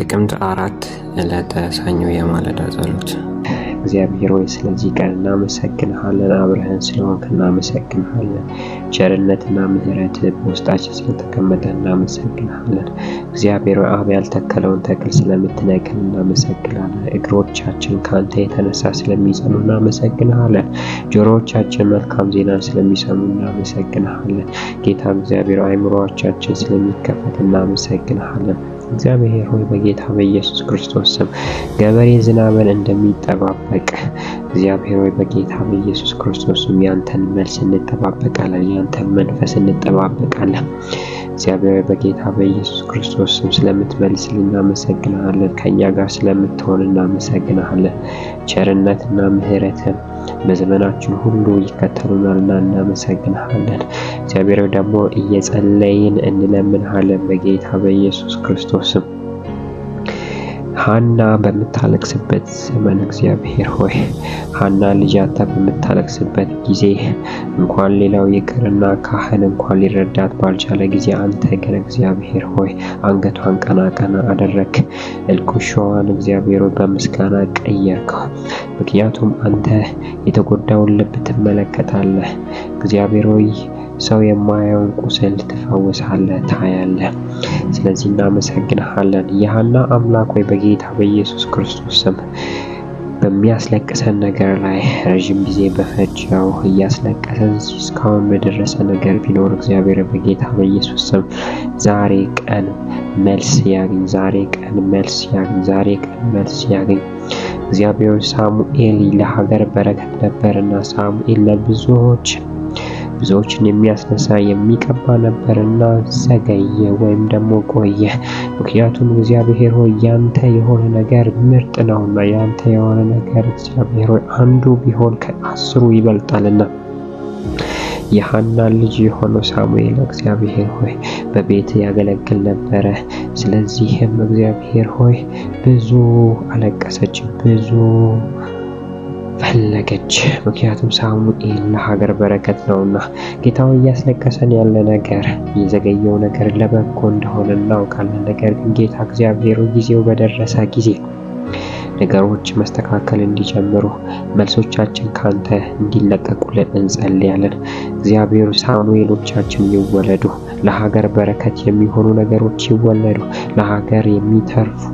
ጥቅምት 4 ዕለተ ሰኞ የማለዳ ጸሎት። እግዚአብሔር ሆይ ስለዚህ ቀን እናመሰግንሃለን። አብረህን ስለሆንክ እናመሰግንሃለን። ቸርነትና ምሕረት በውስጣችን ስለተቀመጠ እናመሰግንሃለን። እግዚአብሔር ሆይ አብ ያልተከለውን ተክል ስለምትነቅል እናመሰግናለን። እግሮቻችን ካንተ የተነሳ ስለሚጸኑ እናመሰግንሃለን። ጆሮዎቻችን መልካም ዜናን ስለሚሰሙ እናመሰግንሃለን። ጌታ እግዚአብሔር አእምሮዎቻችን ስለሚከፈት እናመሰግንሃለን። እግዚአብሔር ሆይ በጌታ በኢየሱስ ክርስቶስ ስም ገበሬ ዝናብን እንደሚጠባበቅ እግዚአብሔር ሆይ በጌታ በኢየሱስ ክርስቶስ ስም ያንተን መልስ እንጠባበቃለን፣ ያንተን መንፈስ እንጠባበቃለን። እግዚአብሔር ሆይ በጌታ በኢየሱስ ክርስቶስ ስም ስለምትመልስልን እናመሰግናለን። ከኛ ጋር ስለምትሆን እናመሰግናለን። ቸርነትና ምሕረትን በዘመናችን ሁሉ ይከተሉናልና እናመሰግናለን። እግዚአብሔር ደግሞ እየጸለይን እንለምንሃለን በጌታ በኢየሱስ ክርስቶስ ስም። ሐና በምታለቅስበት ዘመን እግዚአብሔር ሆይ ሐና ልጅ አጣ በምታለቅስበት ጊዜ እንኳን ሌላው ይቅርና ካህን እንኳን ሊረዳት ባልቻለ ጊዜ አንተ ግን እግዚአብሔር ሆይ አንገቷን ቀና ቀና አደረክ። እልቅሷዋን እግዚአብሔር ሆይ በምስጋና ቀየርከው። ምክንያቱም አንተ የተጎዳውን ልብ ትመለከታለህ። እግዚአብሔር ሆይ ሰው የማያየውን ቁስል ትፈውሳለህ፣ ታያለህ። ስለዚህ እናመሰግንሃለን። የሐና አምላክ ሆይ በጌታ በኢየሱስ ክርስቶስ ስም በሚያስለቅሰን ነገር ላይ ረዥም ጊዜ በፈጀው እያስለቀሰን እስካሁን በደረሰ ነገር ቢኖር እግዚአብሔር በጌታ በኢየሱስ ስም ዛሬ ቀን መልስ ያግኝ፣ ዛሬ ቀን መልስ ያግኝ፣ ዛሬ ቀን መልስ ያግኝ። እግዚአብሔር ሳሙኤል ለሀገር በረከት ነበርና ሳሙኤል ብዙዎችን የሚያስነሳ የሚቀባ ነበርና ዘገየ ወይም ደግሞ ቆየ። ምክንያቱም እግዚአብሔር ሆይ ያንተ የሆነ ነገር ምርጥ ነውና ያንተ የሆነ ነገር እግዚአብሔር ሆይ አንዱ ቢሆን ከ10 ይበልጣልና የሐና ልጅ የሆነው ሳሙኤል እግዚአብሔር ሆይ በቤት ያገለግል ነበረ። ስለዚህም እግዚአብሔር ሆይ ብዙ አለቀሰች፣ ብዙ ፈለገች። ምክንያቱም ሳሙኤል ለሀገር በረከት ነውና። ጌታው እያስለቀሰን ያለ ነገር የዘገየው ነገር ለበጎ እንደሆነ እናውቃለን። ነገር ግን ጌታ እግዚአብሔር ጊዜው በደረሰ ጊዜ ነገሮች መስተካከል እንዲጀምሩ መልሶቻችን ካንተ እንዲለቀቁልን እንጸልያለን። እግዚአብሔር ሳሙኤሎቻችን ይወለዱ፣ ለሀገር በረከት የሚሆኑ ነገሮች ይወለዱ፣ ለሀገር የሚተርፉ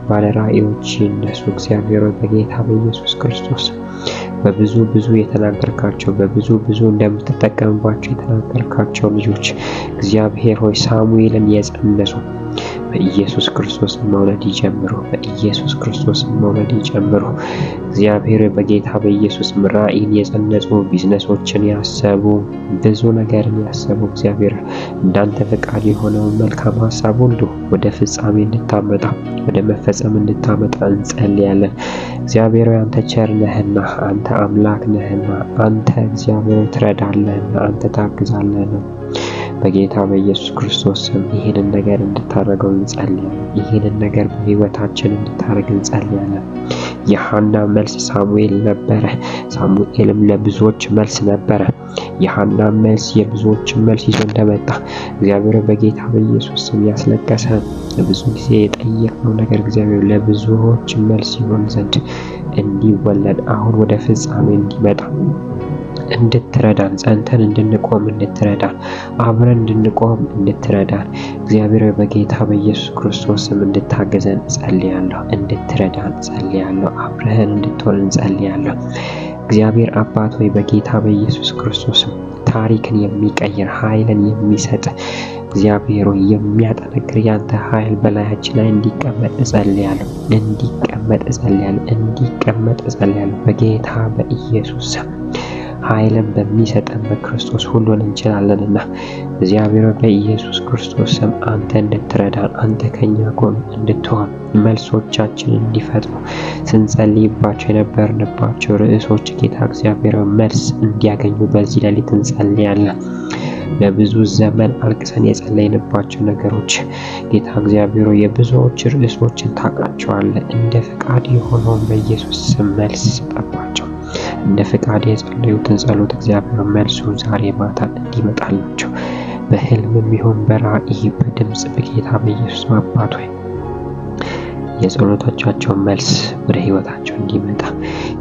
ባለራእዮች ይነሱ። እግዚአብሔር በጌታ በኢየሱስ ክርስቶስ በብዙ የተናገርካቸው በብዙ እንደምትጠቀምባቸው የተናገርካቸው ልጆች እግዚአብሔር ሆይ ሳሙኤልን የጸነሱ በኢየሱስ ክርስቶስ መውለድ ይጀምሩ፣ በኢየሱስ ክርስቶስ መውለድ ይጀምሩ። እግዚአብሔር በጌታ በኢየሱስ ራእይን የጸነሱ ቢዝነሶችን ያሰቡ ብዙ ነገርን ያሰቡ እግዚአብሔር እንዳንተ ፈቃድ የሆነው መልካም ሐሳብ ሁሉ ወደ ፍጻሜ እንድታመጣ ወደ መፈጸም እንድታመጣ እንጸልያለን። እግዚአብሔር አንተ ቸር ነህና፣ አንተ አምላክ ነህና፣ አንተ እግዚአብሔር ትረዳለህና፣ አንተ ታግዛለህና በጌታ በኢየሱስ ክርስቶስ ስም ይሄንን ነገር እንድታረገው እንጸልያለን። ይሄንን ነገር በህይወታችን እንድታረግ እንጸልያለን። የሐና መልስ ሳሙኤል ነበረ። ሳሙኤልም ለብዙዎች መልስ ነበረ። የሐና መልስ የብዙዎች መልስ ይዞ እንደመጣ እግዚአብሔር በጌታ በኢየሱስ ስም ያስለቀሰ ለብዙ ጊዜ የጠየቅነው ነገር እግዚአብሔር ለብዙዎች መልስ ይሆን ዘንድ እንዲወለድ አሁን ወደ ፍጻሜ እንዲመጣ እንድትረዳን፣ ጸንተን እንድንቆም እንድትረዳን፣ አብረን እንድንቆም እንድትረዳን እግዚአብሔር በጌታ በኢየሱስ ክርስቶስ ስም እንድታገዘን ጸልያለሁ። እንድትረዳን ጸልያለሁ። አብረን እንድትሆን ጸልያለሁ። እግዚአብሔር አባት ሆይ በጌታ በኢየሱስ ክርስቶስ ስም ታሪክን የሚቀይር ኃይልን የሚሰጥ እግዚአብሔር ሆይ የሚያጠነክር ያንተ ኃይል በላያችን ላይ እንዲቀመጥ ጸልያለሁ። እንዲቀመጥ ጸልያለሁ በጌታ በኢየሱስ ስም። ኃይልን በሚሰጠን በክርስቶስ ሁሉን እንችላለንና እግዚአብሔር በኢየሱስ ክርስቶስ ስም አንተ እንድትረዳን፣ አንተ ከኛ ጎን እንድትሆን መልሶቻችን እንዲፈጥሩ ስንጸልይባቸው የነበርንባቸው ርዕሶች ጌታ እግዚአብሔር መልስ እንዲያገኙ በዚህ ሌሊት እንጸልያለን። ለብዙ ዘመን አልቅሰን የጸለይንባቸው ነገሮች ጌታ እግዚአብሔር የብዙዎች ርዕሶችን ታውቃቸዋለህ። እንደ ፈቃድ የሆነውን በኢየሱስ ስም መልስ ስጠባቸው። እንደ ፈቃድ የጸለዩትን ጸሎት እግዚአብሔር መልሱ ዛሬ ማታ እንዲመጣላቸው በህልምም ይሁን በራእይ በድምጽ በጌታ በኢየሱስ አባት ሆይ የጸሎቶቻቸውን መልስ ወደ ህይወታቸው እንዲመጣ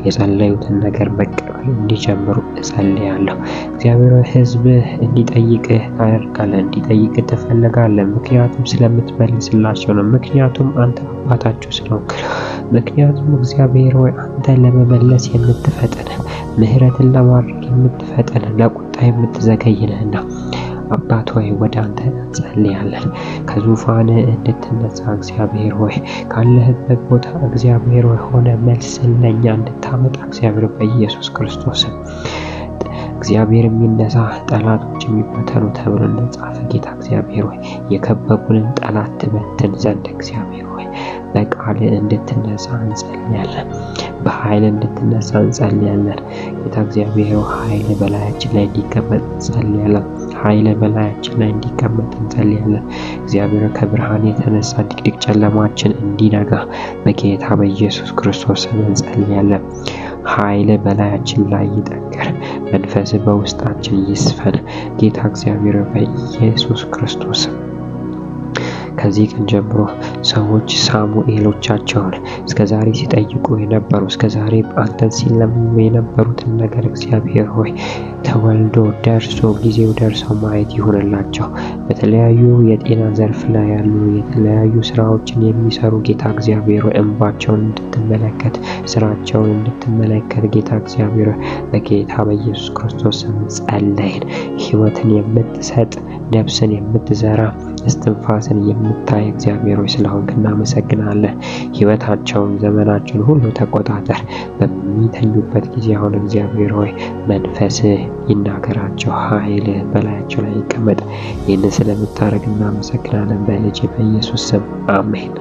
የጸለዩትን ነገር መቀበል እንዲጀምሩ እጸልያለሁ። እግዚአብሔር ሕዝብህ እንዲጠይቅህ ታደርጋለህ፣ እንዲጠይቅህ ትፈልጋለህ። ምክንያቱም ስለምትመልስላቸው ነው። ምክንያቱም አንተ አባታቸው ስለሆንክ፣ ምክንያቱም እግዚአብሔር ሆይ አንተ ለመመለስ የምትፈጥን፣ ምህረትን ለማድረግ የምትፈጥን፣ ለቁጣ የምትዘገይ ነህና አባት ሆይ ወደ አንተ እንጸልያለን። ከዙፋን እንድትነሳ እግዚአብሔር ሆይ ካለህበት ቦታ እግዚአብሔር ሆይ ሆነ መልስን ለእኛ እንድታመጣ እግዚአብሔር በኢየሱስ ክርስቶስ እግዚአብሔር የሚነሳ ጠላቶች የሚበተኑ ተብሎ እንደተጻፈ ጌታ እግዚአብሔር ሆይ የከበቡንን ጠላት ትበትን ዘንድ እግዚአብሔር ሆይ በቃል እንድትነሳ እንጸልያለን። በኃይል እንድትነሳ እንጸልያለን። ጌታ እግዚአብሔር ኃይል በላያችን ላይ እንዲቀመጥ እንጸልያለን። ኃይል በላያችን ላይ እንዲቀመጥ እንጸልያለን። እግዚአብሔር ከብርሃን የተነሳ ድቅድቅ ጨለማችን እንዲነጋ በጌታ በኢየሱስ ክርስቶስ ስም እንጸልያለን። ኃይል በላያችን ላይ ይጠንክር፣ መንፈስ በውስጣችን ይስፈን። ጌታ እግዚአብሔር በኢየሱስ ክርስቶስ ከዚህ ቀን ጀምሮ ሰዎች ሳሙኤሎቻቸውን እስከዛሬ ሲጠይቁ የነበሩ እስከዛሬ አንተን ሲለምኑ የነበሩትን ነገር እግዚአብሔር ሆይ ተወልዶ ደርሶ ጊዜው ደርሰው ማየት ይሁንላቸው። በተለያዩ የጤና ዘርፍ ላይ ያሉ የተለያዩ ስራዎችን የሚሰሩ ጌታ እግዚአብሔር ሆይ እንባቸውን እንድትመለከት፣ ስራቸውን እንድትመለከት ጌታ እግዚአብሔር በጌታ በኢየሱስ ክርስቶስ ስም ጸለይን። ህይወትን የምትሰጥ ነፍስን የምትዘራ እስትንፋስን የምታይ እግዚአብሔር ሆይ ስለሆንክ እናመሰግናለን። ህይወታቸውን ዘመናቸውን ሁሉ ተቆጣጠር። በሚተኙበት ጊዜ አሁን እግዚአብሔር ሆይ መንፈስህ ይናገራቸው፣ ኃይል በላያቸው ላይ ይቀመጥ። ይህንን ስለምታደርግ እናመሰግናለን። በልጅ በኢየሱስ ስም አሜን።